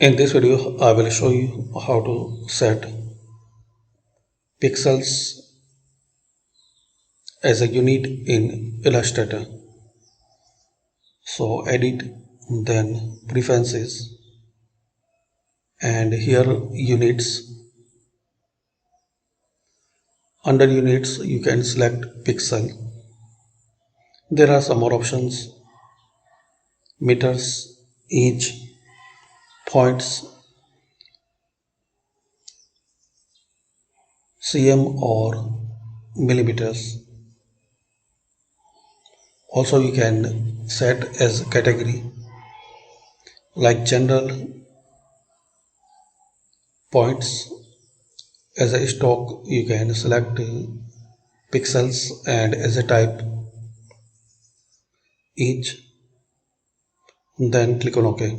In this video, I will show you how to set pixels as a unit in Illustrator. So edit, then preferences, and here units. Under units, you can select pixel. There are some more options: meters, inch, points, cm or millimeters. Also, you can set as category like general, points. As a stock, you can select pixels, and as a type inch, then click on OK.